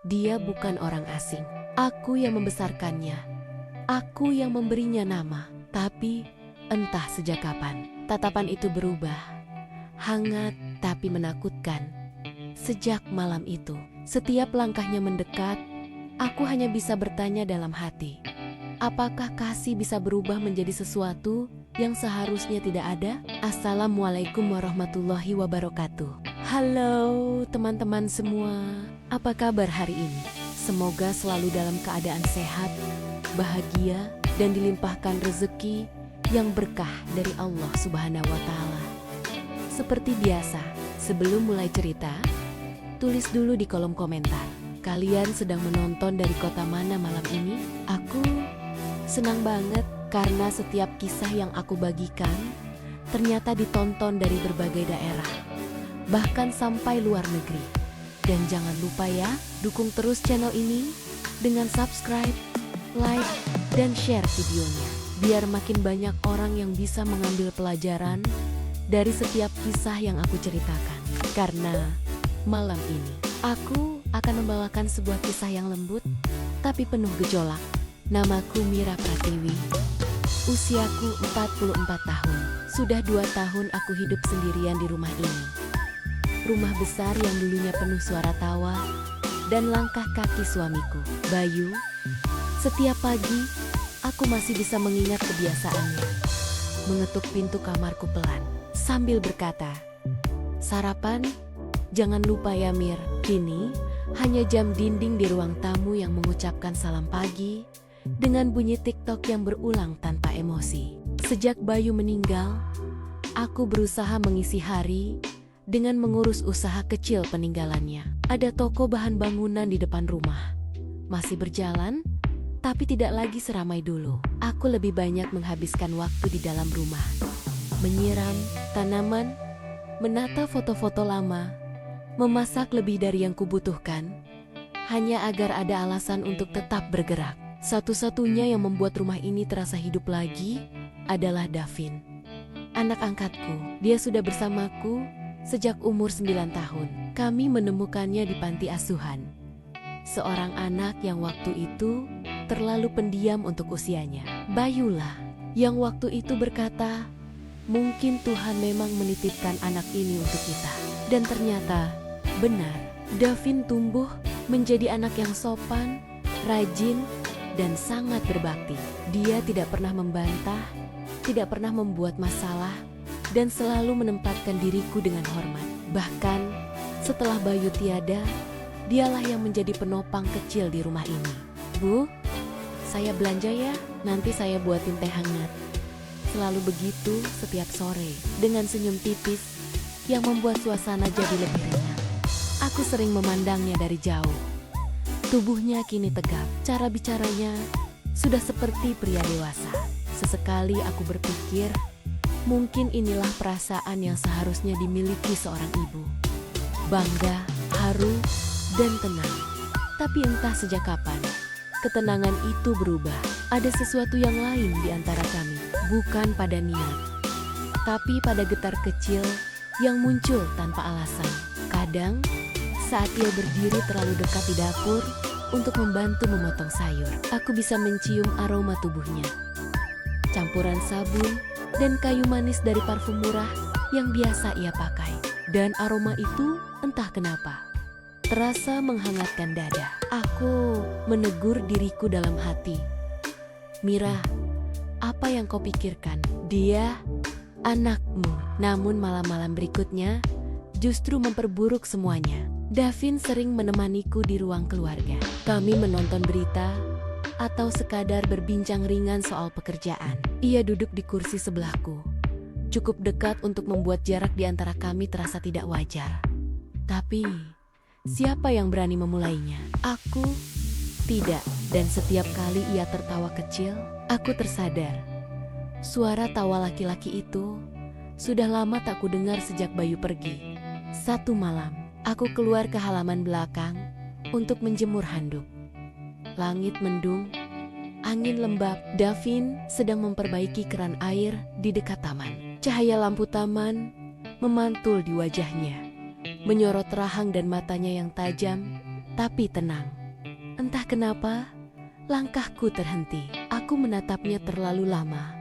Dia bukan orang asing. Aku yang membesarkannya. Aku yang memberinya nama. Tapi entah sejak kapan, tatapan itu berubah. Hangat tapi menakutkan. Sejak malam itu, setiap langkahnya mendekat, aku hanya bisa bertanya dalam hati. Apakah kasih bisa berubah menjadi sesuatu yang seharusnya tidak ada? Assalamualaikum warahmatullahi wabarakatuh. Halo teman-teman semua, apa kabar hari ini? Semoga selalu dalam keadaan sehat, bahagia, dan dilimpahkan rezeki yang berkah dari Allah Subhanahu wa Ta'ala. Seperti biasa, sebelum mulai cerita, tulis dulu di kolom komentar. Kalian sedang menonton dari kota mana malam ini? Aku senang banget karena setiap kisah yang aku bagikan ternyata ditonton dari berbagai daerah, bahkan sampai luar negeri. Dan jangan lupa ya, dukung terus channel ini dengan subscribe, like, dan share videonya, biar makin banyak orang yang bisa mengambil pelajaran dari setiap kisah yang aku ceritakan. Karena malam ini aku akan membawakan sebuah kisah yang lembut tapi penuh gejolak. Namaku Mira Pratiwi. Usiaku 44 tahun. Sudah 2 tahun aku hidup sendirian di rumah ini. Rumah besar yang dulunya penuh suara tawa dan langkah kaki suamiku, Bayu. Setiap pagi, aku masih bisa mengingat kebiasaannya. Mengetuk pintu kamarku pelan, sambil berkata, "Sarapan? Jangan lupa ya Mir." Kini, hanya jam dinding di ruang tamu yang mengucapkan salam pagi dengan bunyi TikTok yang berulang tanpa emosi. Sejak Bayu meninggal, aku berusaha mengisi hari dengan mengurus usaha kecil peninggalannya. Ada toko bahan bangunan di depan rumah. Masih berjalan, tapi tidak lagi seramai dulu. Aku lebih banyak menghabiskan waktu di dalam rumah. Menyiram tanaman, menata foto-foto lama, memasak lebih dari yang kubutuhkan, hanya agar ada alasan untuk tetap bergerak. Satu-satunya yang membuat rumah ini terasa hidup lagi adalah Davin, anak angkatku. Dia sudah bersamaku sejak umur 9 tahun. Kami menemukannya di panti asuhan. Seorang anak yang waktu itu terlalu pendiam untuk usianya. Bayulah yang waktu itu berkata, "Mungkin Tuhan memang menitipkan anak ini untuk kita." Dan ternyata benar, Davin tumbuh menjadi anak yang sopan, rajin, dan sangat berbakti. Dia tidak pernah membantah, tidak pernah membuat masalah, dan selalu menempatkan diriku dengan hormat. Bahkan setelah Bayu tiada, dialah yang menjadi penopang kecil di rumah ini. "Bu, saya belanja ya, nanti saya buatin teh hangat." Selalu begitu setiap sore, dengan senyum tipis yang membuat suasana jadi lebih ringan. Aku sering memandangnya dari jauh. Tubuhnya kini tegap, cara bicaranya sudah seperti pria dewasa. Sesekali aku berpikir, mungkin inilah perasaan yang seharusnya dimiliki seorang ibu. Bangga, haru, dan tenang. Tapi entah sejak kapan, ketenangan itu berubah. Ada sesuatu yang lain di antara kami, bukan pada niat, tapi pada getar kecil yang muncul tanpa alasan. Kadang, saat ia berdiri terlalu dekat di dapur untuk membantu memotong sayur, aku bisa mencium aroma tubuhnya. Campuran sabun dan kayu manis dari parfum murah yang biasa ia pakai. Dan aroma itu entah kenapa terasa menghangatkan dada. Aku menegur diriku dalam hati. "Mira, apa yang kau pikirkan? Dia anakmu." Namun malam-malam berikutnya justru memperburuk semuanya. Davin sering menemaniku di ruang keluarga. Kami menonton berita atau sekadar berbincang ringan soal pekerjaan. Ia duduk di kursi sebelahku, cukup dekat untuk membuat jarak di antara kami terasa tidak wajar. Tapi, siapa yang berani memulainya? Aku tidak. Dan setiap kali ia tertawa kecil, aku tersadar. Suara tawa laki-laki itu sudah lama tak kudengar sejak Bayu pergi. Satu malam, aku keluar ke halaman belakang untuk menjemur handuk. Langit mendung, angin lembab. Davin sedang memperbaiki keran air di dekat taman. Cahaya lampu taman memantul di wajahnya, menyorot rahang dan matanya yang tajam tapi tenang. Entah kenapa, langkahku terhenti. Aku menatapnya terlalu lama,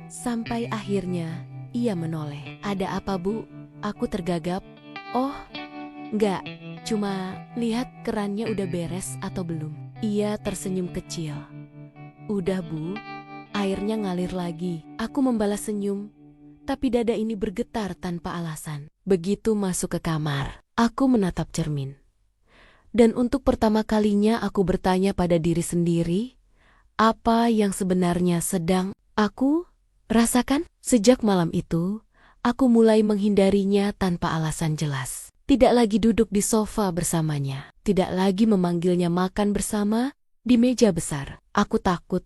sampai akhirnya ia menoleh. "Ada apa, Bu?" Aku tergagap. "Oh, enggak, cuma lihat kerannya udah beres atau belum." Ia tersenyum kecil. "Udah, Bu, airnya ngalir lagi." Aku membalas senyum, tapi dada ini bergetar tanpa alasan. Begitu masuk ke kamar, aku menatap cermin. Dan untuk pertama kalinya aku bertanya pada diri sendiri, apa yang sebenarnya sedang aku rasakan? Sejak malam itu, aku mulai menghindarinya tanpa alasan jelas. Tidak lagi duduk di sofa bersamanya, tidak lagi memanggilnya makan bersama di meja besar. Aku takut,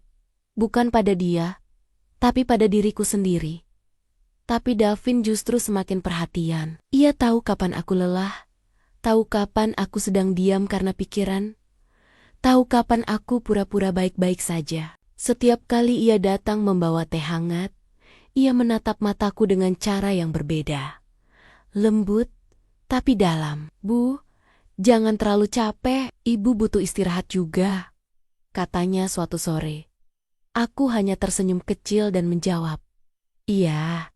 bukan pada dia, tapi pada diriku sendiri. Tapi Davin justru semakin perhatian. Ia tahu kapan aku lelah, tahu kapan aku sedang diam karena pikiran, tahu kapan aku pura-pura baik-baik saja. Setiap kali ia datang membawa teh hangat, ia menatap mataku dengan cara yang berbeda. Lembut, tapi dalam. "Bu, jangan terlalu capek, Ibu butuh istirahat juga," katanya suatu sore. Aku hanya tersenyum kecil dan menjawab, "Iya,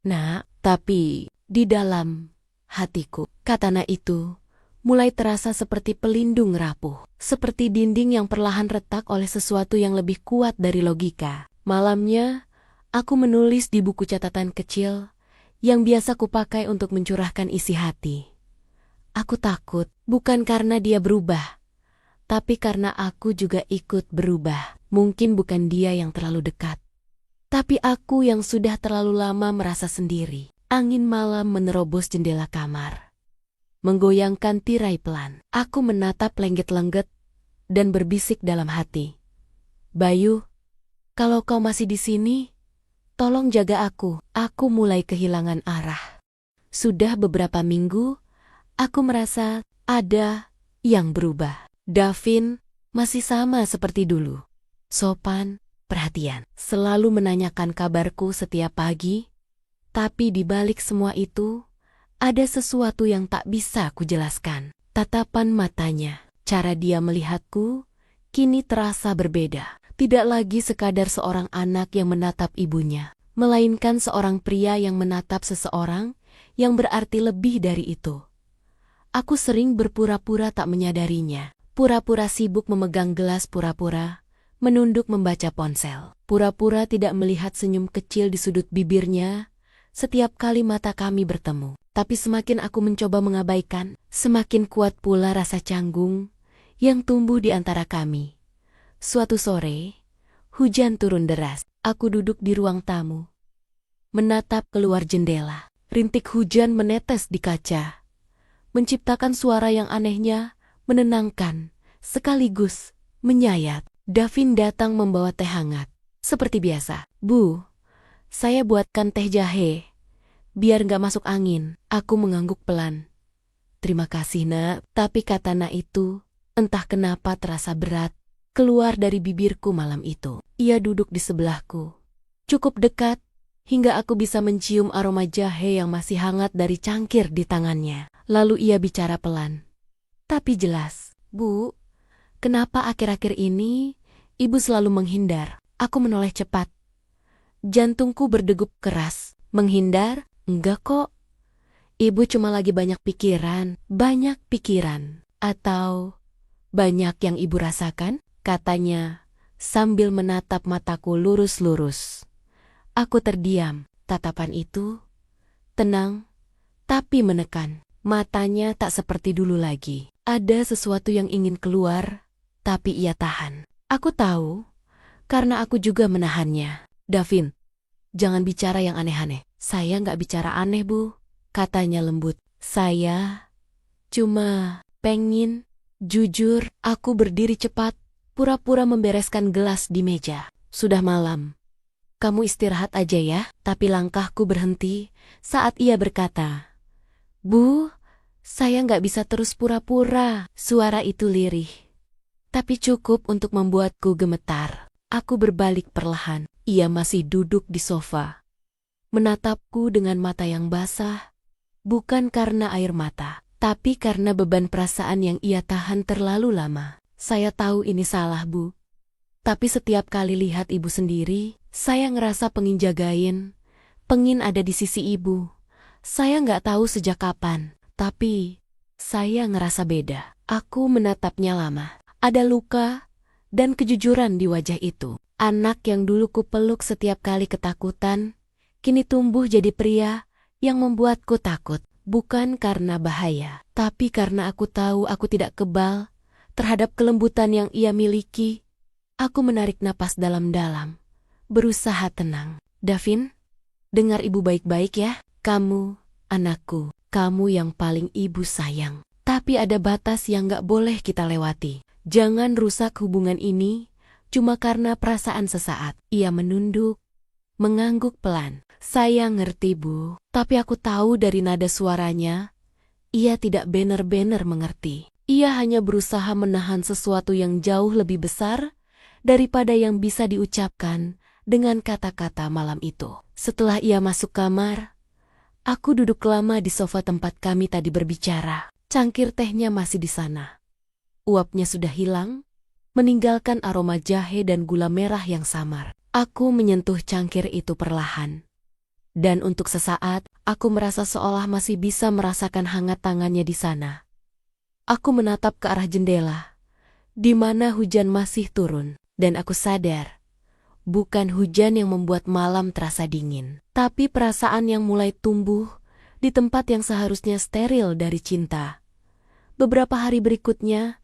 Nak," tapi di dalam hatiku, kata Nak itu mulai terasa seperti pelindung rapuh, seperti dinding yang perlahan retak oleh sesuatu yang lebih kuat dari logika. Malamnya, aku menulis di buku catatan kecil yang biasa kupakai untuk mencurahkan isi hati. Aku takut, bukan karena dia berubah, tapi karena aku juga ikut berubah. Mungkin bukan dia yang terlalu dekat, tapi aku yang sudah terlalu lama merasa sendiri. Angin malam menerobos jendela kamar, menggoyangkan tirai pelan. Aku menatap lengget-lengget dan berbisik dalam hati, "Bayu, kalau kau masih di sini, tolong jaga aku." Aku mulai kehilangan arah. Sudah beberapa minggu, aku merasa ada yang berubah. Davin masih sama seperti dulu. Sopan, perhatian, selalu menanyakan kabarku setiap pagi. Tapi di balik semua itu, ada sesuatu yang tak bisa kujelaskan. Tatapan matanya, cara dia melihatku, kini terasa berbeda. Tidak lagi sekadar seorang anak yang menatap ibunya, melainkan seorang pria yang menatap seseorang yang berarti lebih dari itu. Aku sering berpura-pura tak menyadarinya, pura-pura sibuk memegang gelas, pura-pura menunduk membaca ponsel, pura-pura tidak melihat senyum kecil di sudut bibirnya setiap kali mata kami bertemu. Tapi semakin aku mencoba mengabaikan, semakin kuat pula rasa canggung yang tumbuh di antara kami. Suatu sore, hujan turun deras. Aku duduk di ruang tamu, menatap keluar jendela. Rintik hujan menetes di kaca, menciptakan suara yang anehnya menenangkan, sekaligus menyayat. Davin datang membawa teh hangat. Seperti biasa, "Bu, saya buatkan teh jahe, biar gak masuk angin." Aku mengangguk pelan. "Terima kasih, Nak." Tapi kata Nak itu, entah kenapa terasa berat, keluar dari bibirku malam itu. Ia duduk di sebelahku, cukup dekat, hingga aku bisa mencium aroma jahe yang masih hangat dari cangkir di tangannya. Lalu ia bicara pelan, tapi jelas, "Bu, kenapa akhir-akhir ini Ibu selalu menghindar?" Aku menoleh cepat. Jantungku berdegup keras. "Menghindar? Enggak kok. Ibu cuma lagi banyak pikiran." "Banyak pikiran? Atau banyak yang Ibu rasakan?" katanya sambil menatap mataku lurus-lurus. Aku terdiam. Tatapan itu tenang, tapi menekan. Matanya tak seperti dulu lagi. Ada sesuatu yang ingin keluar, tapi ia tahan. Aku tahu, karena aku juga menahannya. "Davin, jangan bicara yang aneh-aneh." "Saya nggak bicara aneh, Bu," katanya lembut. "Saya cuma pengen jujur." Aku berdiri cepat, pura-pura membereskan gelas di meja. "Sudah malam. Kamu istirahat aja ya." Tapi langkahku berhenti saat ia berkata, "Bu, saya nggak bisa terus pura-pura." Suara itu lirih, tapi cukup untuk membuatku gemetar. Aku berbalik perlahan. Ia masih duduk di sofa, menatapku dengan mata yang basah, bukan karena air mata, Tapi karena beban perasaan yang ia tahan terlalu lama. Saya tahu ini salah, Bu. Tapi setiap kali lihat ibu sendiri, saya ngerasa pengin jagain, pengin ada di sisi ibu. Saya nggak tahu sejak kapan, tapi saya ngerasa beda. Aku menatapnya lama. Ada luka dan kejujuran di wajah itu. Anak yang dulu kupeluk setiap kali ketakutan, kini tumbuh jadi pria yang membuatku takut. Bukan karena bahaya, tapi karena aku tahu aku tidak kebal terhadap kelembutan yang ia miliki. Aku menarik napas dalam-dalam, berusaha tenang. Davin, dengar ibu baik-baik ya. Kamu, anakku, kamu yang paling ibu sayang. Tapi ada batas yang gak boleh kita lewati. Jangan rusak hubungan ini cuma karena perasaan sesaat. Ia menunduk, mengangguk pelan. Saya ngerti, Bu, tapi aku tahu dari nada suaranya, ia tidak benar-benar mengerti. Ia hanya berusaha menahan sesuatu yang jauh lebih besar daripada yang bisa diucapkan dengan kata-kata malam itu. Setelah ia masuk kamar, aku duduk lama di sofa tempat kami tadi berbicara. Cangkir tehnya masih di sana. Uapnya sudah hilang, meninggalkan aroma jahe dan gula merah yang samar. Aku menyentuh cangkir itu perlahan. Dan untuk sesaat, aku merasa seolah masih bisa merasakan hangat tangannya di sana. Aku menatap ke arah jendela, di mana hujan masih turun. Dan aku sadar, bukan hujan yang membuat malam terasa dingin, tapi perasaan yang mulai tumbuh di tempat yang seharusnya steril dari cinta. Beberapa hari berikutnya,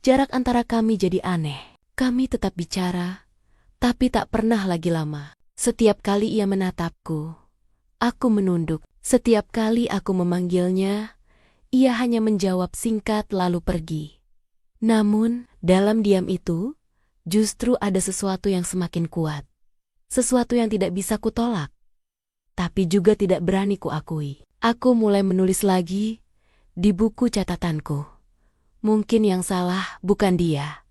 jarak antara kami jadi aneh. Kami tetap bicara, tapi tak pernah lagi lama. Setiap kali ia menatapku, aku menunduk. Setiap kali aku memanggilnya, ia hanya menjawab singkat lalu pergi. Namun, dalam diam itu, justru ada sesuatu yang semakin kuat. Sesuatu yang tidak bisa kutolak, tapi juga tidak berani kuakui. Aku mulai menulis lagi di buku catatanku. Mungkin yang salah bukan dia,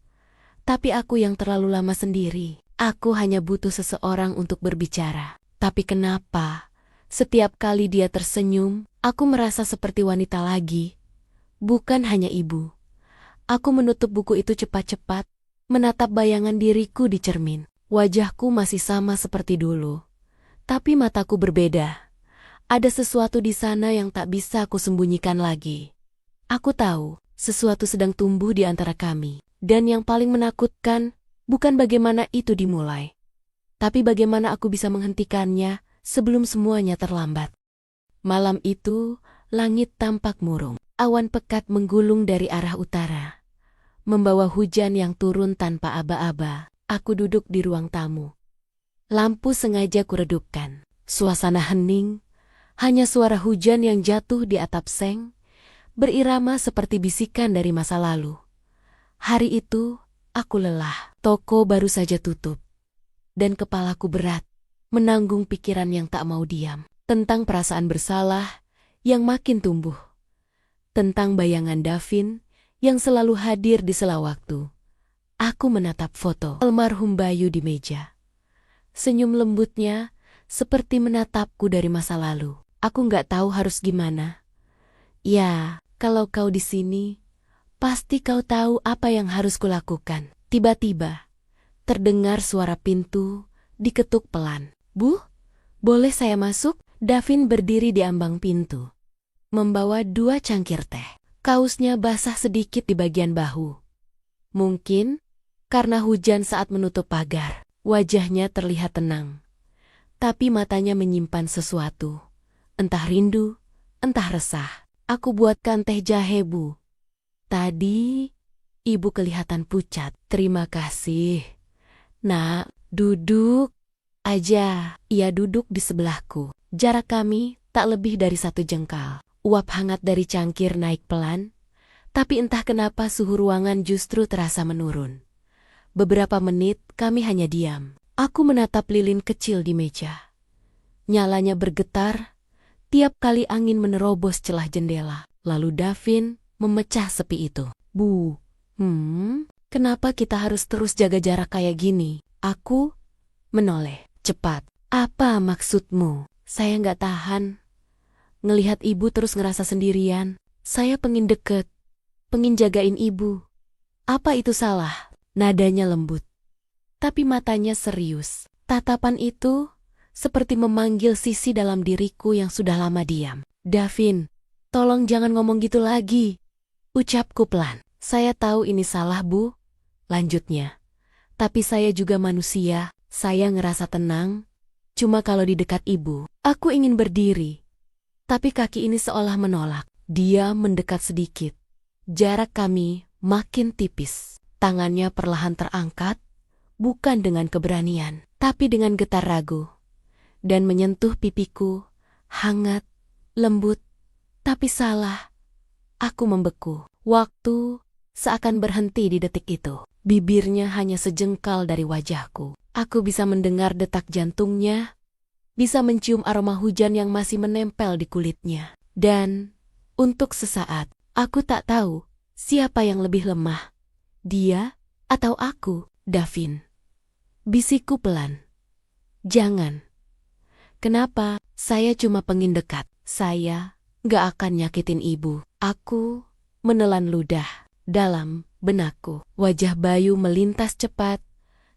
tapi aku yang terlalu lama sendiri. Aku hanya butuh seseorang untuk berbicara. Tapi kenapa setiap kali dia tersenyum, aku merasa seperti wanita lagi, bukan hanya ibu. Aku menutup buku itu cepat-cepat, menatap bayangan diriku di cermin. Wajahku masih sama seperti dulu, tapi mataku berbeda. Ada sesuatu di sana yang tak bisa aku sembunyikan lagi. Aku tahu, sesuatu sedang tumbuh di antara kami. Dan yang paling menakutkan, bukan bagaimana itu dimulai, tapi bagaimana aku bisa menghentikannya sebelum semuanya terlambat. Malam itu, langit tampak murung. Awan pekat menggulung dari arah utara, membawa hujan yang turun tanpa aba-aba. Aku duduk di ruang tamu. Lampu sengaja kuredupkan. Suasana hening, hanya suara hujan yang jatuh di atap seng, berirama seperti bisikan dari masa lalu. Hari itu, aku lelah. Toko baru saja tutup. Dan kepalaku berat, menanggung pikiran yang tak mau diam. Tentang perasaan bersalah yang makin tumbuh. Tentang bayangan Davin yang selalu hadir di sela waktu. Aku menatap foto almarhum Bayu di meja. Senyum lembutnya seperti menatapku dari masa lalu. Aku nggak tahu harus gimana. Ya, kalau kau di sini, pasti kau tahu apa yang harus kulakukan. Tiba-tiba, terdengar suara pintu diketuk pelan. Bu, boleh saya masuk? Davin berdiri di ambang pintu, membawa 2 cangkir teh. Kausnya basah sedikit di bagian bahu. Mungkin karena hujan saat menutup pagar, wajahnya terlihat tenang. Tapi matanya menyimpan sesuatu. Entah rindu, entah resah. Aku buatkan teh jahe, Bu. Tadi, ibu kelihatan pucat. Terima kasih. Nak, duduk aja. Ia duduk di sebelahku. Jarak kami tak lebih dari 1 jengkal. Uap hangat dari cangkir naik pelan, tapi entah kenapa suhu ruangan justru terasa menurun. Beberapa menit kami hanya diam. Aku menatap lilin kecil di meja. Nyalanya bergetar tiap kali angin menerobos celah jendela. Lalu Davin memecah sepi itu. Bu, kenapa kita harus terus jaga jarak kayak gini? Aku menoleh. Cepat. Apa maksudmu? Saya nggak tahan ngelihat ibu terus ngerasa sendirian. Saya pengen deket, pengen jagain ibu. Apa itu salah? Nadanya lembut, tapi matanya serius. Tatapan itu seperti memanggil sisi dalam diriku yang sudah lama diam. Davin, tolong jangan ngomong gitu lagi. Ucapku pelan. Saya tahu ini salah, Bu. Lanjutnya. Tapi saya juga manusia. Saya ngerasa tenang. Cuma kalau di dekat ibu, aku ingin berdiri. Tapi kaki ini seolah menolak. Dia mendekat sedikit. Jarak kami makin tipis. Tangannya perlahan terangkat, bukan dengan keberanian, tapi dengan getar ragu. Dan menyentuh pipiku, hangat, lembut, tapi salah. Aku membeku. Waktu seakan berhenti di detik itu. Bibirnya hanya sejengkal dari wajahku. Aku bisa mendengar detak jantungnya, bisa mencium aroma hujan yang masih menempel di kulitnya. Dan untuk sesaat, aku tak tahu siapa yang lebih lemah, dia atau aku. Davin, bisikku pelan. Jangan. Kenapa? Saya cuma pengen dekat. Saya gak akan nyakitin ibu. Aku menelan ludah dalam benakku. Wajah Bayu melintas cepat,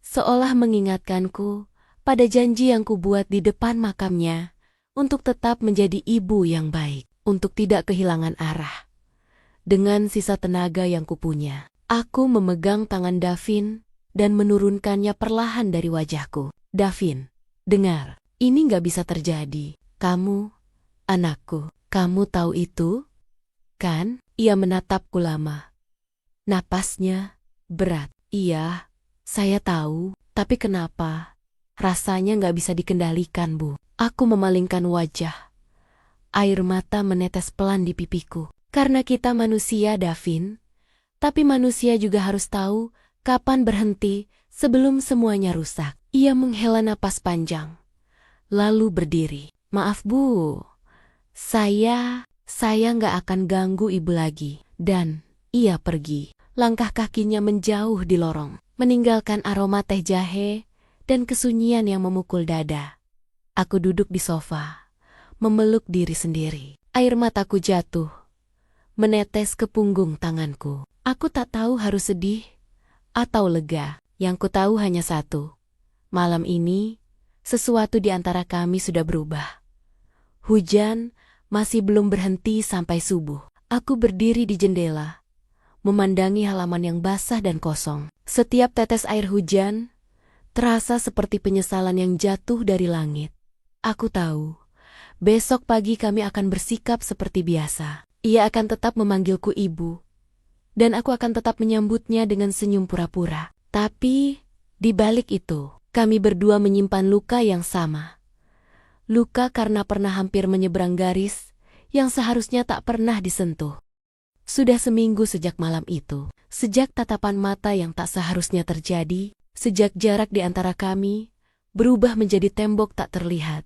seolah mengingatkanku pada janji yang kubuat di depan makamnya untuk tetap menjadi ibu yang baik, untuk tidak kehilangan arah. Dengan sisa tenaga yang kupunya, aku memegang tangan Davin dan menurunkannya perlahan dari wajahku. Davin, dengar, ini gak bisa terjadi. Kamu, anakku, kamu tahu itu? Kan? Ia menatapku lama. Napasnya berat. Iya, saya tahu, tapi kenapa? Rasanya gak bisa dikendalikan, Bu. Aku memalingkan wajah. Air mata menetes pelan di pipiku. Karena kita manusia, Davin. Tapi manusia juga harus tahu kapan berhenti sebelum semuanya rusak. Ia menghela napas panjang, lalu berdiri. Maaf, Bu. Saya gak akan ganggu ibu lagi. Dan ia pergi. Langkah kakinya menjauh di lorong, meninggalkan aroma teh jahe dan kesunyian yang memukul dada. Aku duduk di sofa, memeluk diri sendiri. Air mataku jatuh, menetes ke punggung tanganku. Aku tak tahu harus sedih atau lega. Yang ku tahu hanya satu. Malam ini, sesuatu di antara kami sudah berubah. Hujan masih belum berhenti sampai subuh. Aku berdiri di jendela, memandangi halaman yang basah dan kosong. Setiap tetes air hujan terasa seperti penyesalan yang jatuh dari langit. Aku tahu, besok pagi kami akan bersikap seperti biasa. Ia akan tetap memanggilku ibu, dan aku akan tetap menyambutnya dengan senyum pura-pura. Tapi, di balik itu, kami berdua menyimpan luka yang sama. Luka karena pernah hampir menyeberang garis yang seharusnya tak pernah disentuh. Sudah seminggu sejak malam itu, sejak tatapan mata yang tak seharusnya terjadi, sejak jarak di antara kami berubah menjadi tembok tak terlihat.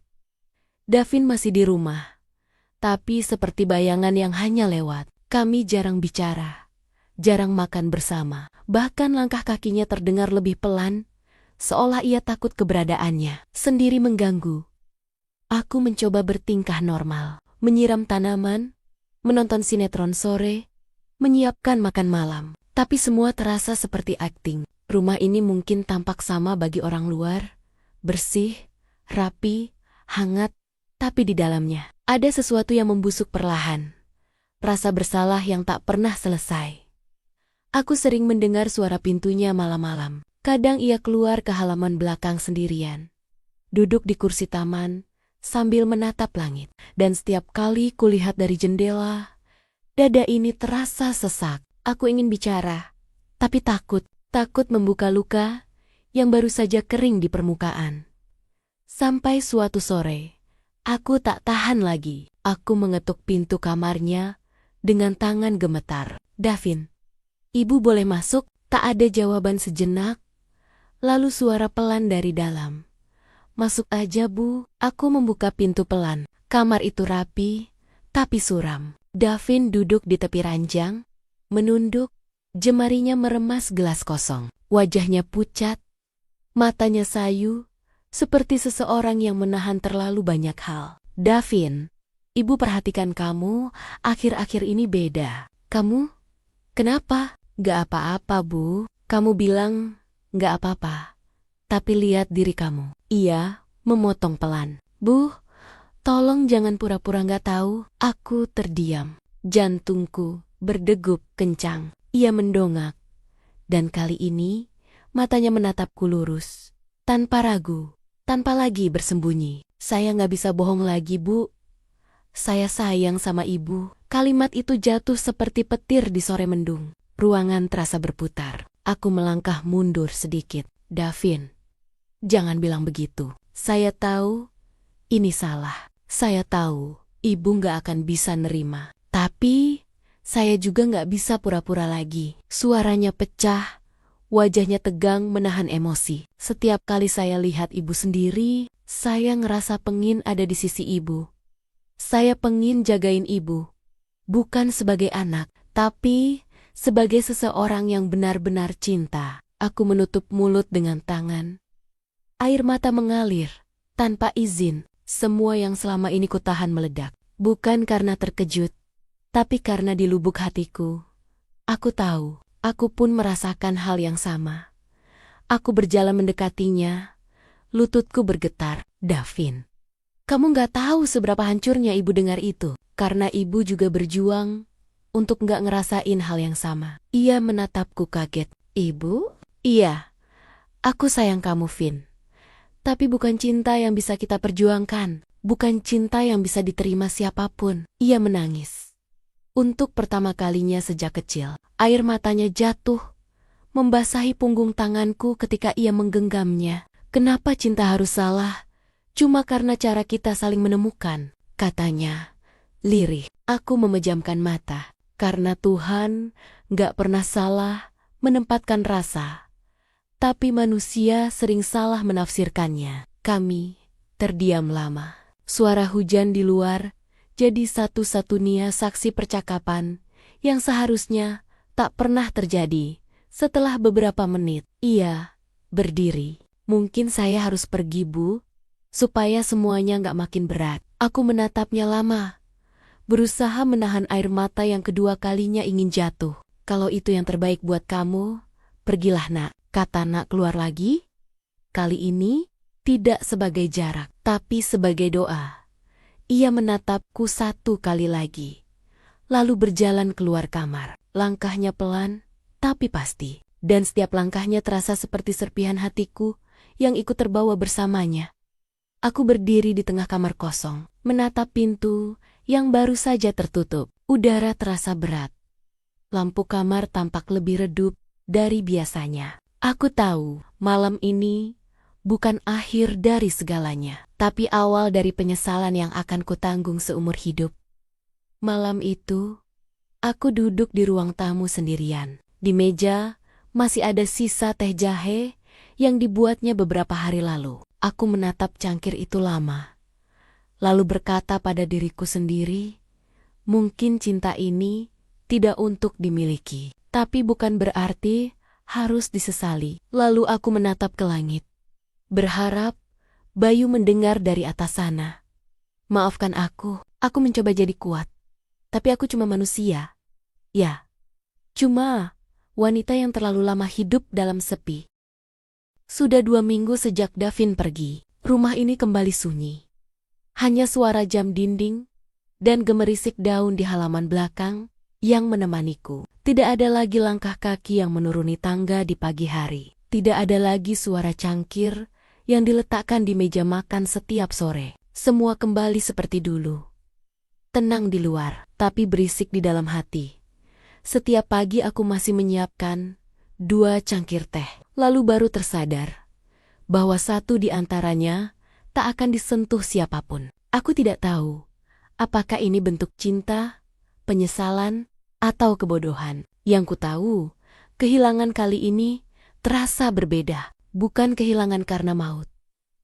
Davin masih di rumah, tapi seperti bayangan yang hanya lewat. Kami jarang bicara, jarang makan bersama. Bahkan langkah kakinya terdengar lebih pelan, seolah ia takut keberadaannya sendiri mengganggu. Aku mencoba bertingkah normal, menyiram tanaman, menonton sinetron sore, menyiapkan makan malam. Tapi semua terasa seperti akting. Rumah ini mungkin tampak sama bagi orang luar, bersih, rapi, hangat, tapi di dalamnya ada sesuatu yang membusuk perlahan. Rasa bersalah yang tak pernah selesai. Aku sering mendengar suara pintunya malam-malam. Kadang ia keluar ke halaman belakang sendirian, duduk di kursi taman sambil menatap langit. Dan setiap kali kulihat dari jendela, dada ini terasa sesak. Aku ingin bicara, tapi takut membuka luka yang baru saja kering di permukaan. Sampai suatu sore, aku tak tahan lagi. Aku mengetuk pintu kamarnya dengan tangan gemetar. Davin, ibu boleh masuk? Tak ada jawaban sejenak. Lalu suara pelan dari dalam. Masuk aja, Bu. Aku membuka pintu pelan. Kamar itu rapi, tapi suram. Davin duduk di tepi ranjang, menunduk, jemarinya meremas gelas kosong. Wajahnya pucat, matanya sayu, seperti seseorang yang menahan terlalu banyak hal. Davin, Ibu perhatikan kamu, akhir-akhir ini beda. Kamu? Kenapa? Gak apa-apa, Bu. Kamu bilang gak apa-apa. Tapi lihat diri kamu. Ia memotong pelan. Bu, tolong jangan pura-pura gak tahu. Aku terdiam. Jantungku berdegup kencang. Ia mendongak. Dan kali ini, matanya menatapku lurus. Tanpa ragu, tanpa lagi bersembunyi. Saya gak bisa bohong lagi, Bu. Saya sayang sama ibu. Kalimat itu jatuh seperti petir di sore mendung. Ruangan terasa berputar. Aku melangkah mundur sedikit. Davin, jangan bilang begitu. Saya tahu ini salah. Saya tahu ibu gak akan bisa nerima. Tapi saya juga gak bisa pura-pura lagi. Suaranya pecah, wajahnya tegang menahan emosi. Setiap kali saya lihat ibu sendiri, saya ngerasa pengin ada di sisi ibu. Saya pengin jagain ibu, bukan sebagai anak, tapi sebagai seseorang yang benar-benar cinta. Aku menutup mulut dengan tangan. Air mata mengalir, tanpa izin. Semua yang selama ini kutahan meledak. Bukan karena terkejut, tapi karena di lubuk hatiku. Aku tahu, aku pun merasakan hal yang sama. Aku berjalan mendekatinya, lututku bergetar. Davin, kamu gak tahu seberapa hancurnya ibu dengar itu, karena ibu juga berjuang untuk gak ngerasain hal yang sama. Ia menatapku kaget. Ibu? Iya, aku sayang kamu, Vin. Tapi bukan cinta yang bisa kita perjuangkan, bukan cinta yang bisa diterima siapapun. Ia menangis. Untuk pertama kalinya sejak kecil, air matanya jatuh, membasahi punggung tanganku ketika ia menggenggamnya. Kenapa cinta harus salah? Cuma karena cara kita saling menemukan, katanya. Lirih, aku memejamkan mata. Karena Tuhan gak pernah salah menempatkan rasa. Tapi manusia sering salah menafsirkannya. Kami terdiam lama. Suara hujan di luar jadi satu-satunya saksi percakapan yang seharusnya tak pernah terjadi. Setelah beberapa menit, ia berdiri. Mungkin saya harus pergi, Bu, supaya semuanya gak makin berat. Aku menatapnya lama, berusaha menahan air mata yang kedua kalinya ingin jatuh. Kalau itu yang terbaik buat kamu, pergilah nak, kata nak keluar lagi. Kali ini, tidak sebagai jarak, tapi sebagai doa. Ia menatapku satu kali lagi, lalu berjalan keluar kamar. Langkahnya pelan, tapi pasti. Dan setiap langkahnya terasa seperti serpihan hatiku yang ikut terbawa bersamanya. Aku berdiri di tengah kamar kosong, menatap pintu yang baru saja tertutup. Udara terasa berat. Lampu kamar tampak lebih redup dari biasanya. Aku tahu malam ini bukan akhir dari segalanya, tapi awal dari penyesalan yang akan kutanggung seumur hidup. Malam itu, aku duduk di ruang tamu sendirian. Di meja masih ada sisa teh jahe yang dibuatnya beberapa hari lalu. Aku menatap cangkir itu lama, lalu berkata pada diriku sendiri, mungkin cinta ini tidak untuk dimiliki, tapi bukan berarti harus disesali. Lalu aku menatap ke langit, berharap Bayu mendengar dari atas sana. Maafkan aku mencoba jadi kuat, tapi aku cuma manusia. Ya, cuma wanita yang terlalu lama hidup dalam sepi. Sudah 2 minggu sejak Davin pergi, rumah ini kembali sunyi. Hanya suara jam dinding dan gemerisik daun di halaman belakang yang menemaniku. Tidak ada lagi langkah kaki yang menuruni tangga di pagi hari. Tidak ada lagi suara cangkir yang diletakkan di meja makan setiap sore. Semua kembali seperti dulu. Tenang di luar, tapi berisik di dalam hati. Setiap pagi aku masih menyiapkan 2 cangkir teh. Lalu baru tersadar bahwa satu di antaranya tak akan disentuh siapapun. Aku tidak tahu apakah ini bentuk cinta, penyesalan, atau kebodohan. Yang ku tahu, kehilangan kali ini terasa berbeda. Bukan kehilangan karena maut,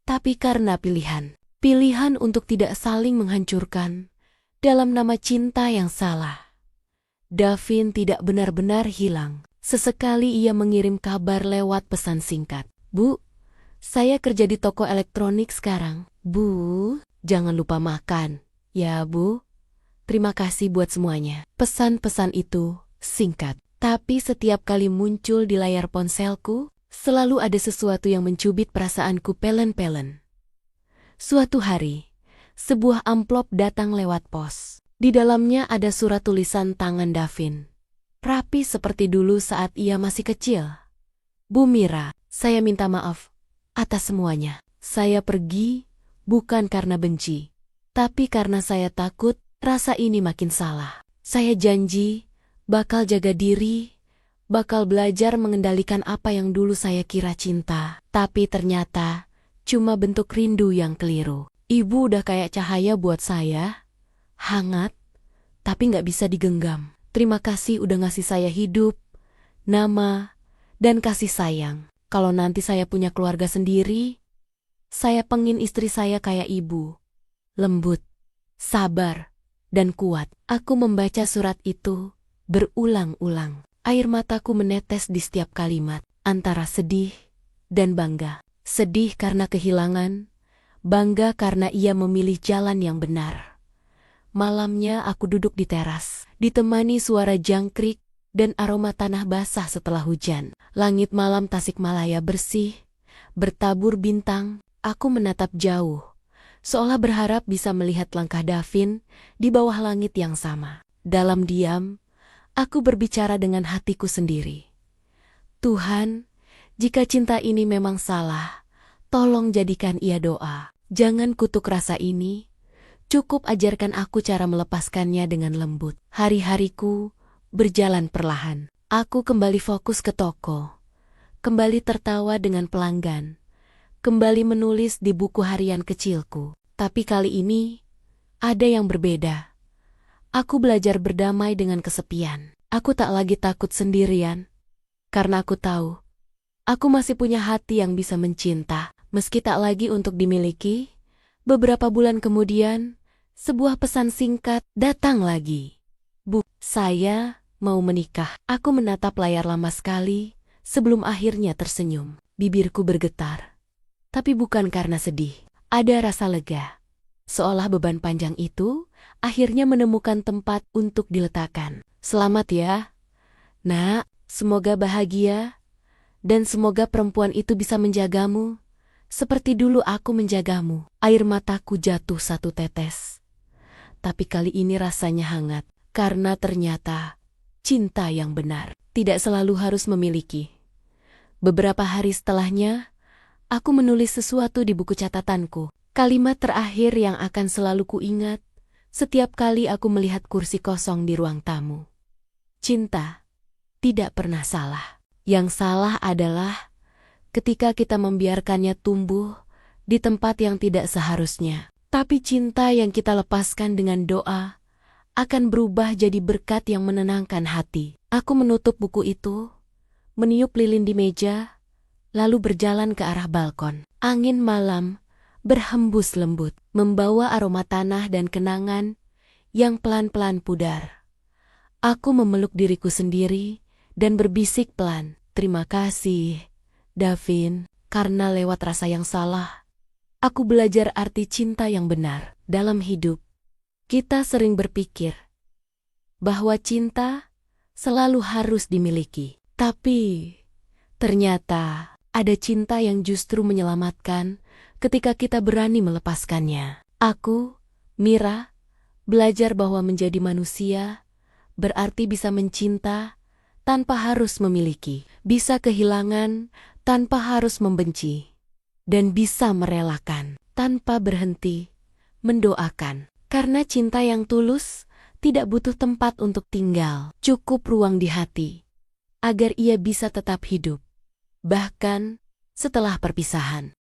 tapi karena pilihan. Pilihan untuk tidak saling menghancurkan dalam nama cinta yang salah. Davin tidak benar-benar hilang. Sesekali ia mengirim kabar lewat pesan singkat. Bu, saya kerja di toko elektronik sekarang. Bu, jangan lupa makan, Ya, Bu. Terima kasih buat semuanya. Pesan-pesan itu singkat, tapi setiap kali muncul di layar ponselku, selalu ada sesuatu yang mencubit perasaanku pelen-pelen. Suatu hari, sebuah amplop datang lewat pos. Di dalamnya ada surat tulisan tangan Davin. Rapi seperti dulu saat ia masih kecil. Bu Mira, saya minta maaf atas semuanya. Saya pergi bukan karena benci, tapi karena saya takut rasa ini makin salah. Saya janji bakal jaga diri, bakal belajar mengendalikan apa yang dulu saya kira cinta. Tapi ternyata cuma bentuk rindu yang keliru. Ibu udah kayak cahaya buat saya, hangat, tapi nggak bisa digenggam. Terima kasih udah ngasih saya hidup, nama, dan kasih sayang. Kalau nanti saya punya keluarga sendiri, saya pengen istri saya kayak ibu. Lembut, sabar, dan kuat. Aku membaca surat itu berulang-ulang. Air mataku menetes di setiap kalimat, antara sedih dan bangga. Sedih karena kehilangan, bangga karena ia memilih jalan yang benar. Malamnya aku duduk di teras, ditemani suara jangkrik dan aroma tanah basah setelah hujan. Langit malam Tasikmalaya bersih, bertabur bintang. Aku menatap jauh, seolah berharap bisa melihat langkah Davin di bawah langit yang sama. Dalam diam, aku berbicara dengan hatiku sendiri. Tuhan, jika cinta ini memang salah, tolong jadikan ia doa. Jangan kutuk rasa ini, cukup ajarkan aku cara melepaskannya dengan lembut. Hari-hariku berjalan perlahan. Aku kembali fokus ke toko, kembali tertawa dengan pelanggan, kembali menulis di buku harian kecilku. Tapi kali ini, ada yang berbeda. Aku belajar berdamai dengan kesepian. Aku tak lagi takut sendirian, karena aku tahu, aku masih punya hati yang bisa mencinta, meski tak lagi untuk dimiliki. Beberapa bulan kemudian, sebuah pesan singkat datang lagi. Bu, saya mau menikah. Aku menatap layar lama sekali, sebelum akhirnya tersenyum. Bibirku bergetar. Tapi bukan karena sedih. Ada rasa lega. Seolah beban panjang itu akhirnya menemukan tempat untuk diletakkan. Selamat ya, Nak. Semoga bahagia. Dan semoga perempuan itu bisa menjagamu, seperti dulu aku menjagamu. Air mataku jatuh satu tetes. Tapi kali ini rasanya hangat. Karena ternyata cinta yang benar tidak selalu harus memiliki. Beberapa hari setelahnya, aku menulis sesuatu di buku catatanku. Kalimat terakhir yang akan selalu kuingat setiap kali aku melihat kursi kosong di ruang tamu. Cinta tidak pernah salah. Yang salah adalah ketika kita membiarkannya tumbuh di tempat yang tidak seharusnya. Tapi cinta yang kita lepaskan dengan doa akan berubah jadi berkat yang menenangkan hati. Aku menutup buku itu, meniup lilin di meja, lalu berjalan ke arah balkon. Angin malam berhembus lembut, membawa aroma tanah dan kenangan yang pelan-pelan pudar. Aku memeluk diriku sendiri dan berbisik pelan, terima kasih, Davin, karena lewat rasa yang salah, aku belajar arti cinta yang benar. Dalam hidup, kita sering berpikir bahwa cinta selalu harus dimiliki. Tapi ternyata ada cinta yang justru menyelamatkan ketika kita berani melepaskannya. Aku, Mira, belajar bahwa menjadi manusia berarti bisa mencinta tanpa harus memiliki, bisa kehilangan tanpa harus membenci, dan bisa merelakan tanpa berhenti mendoakan. Karena cinta yang tulus tidak butuh tempat untuk tinggal, cukup ruang di hati, agar ia bisa tetap hidup, bahkan setelah perpisahan.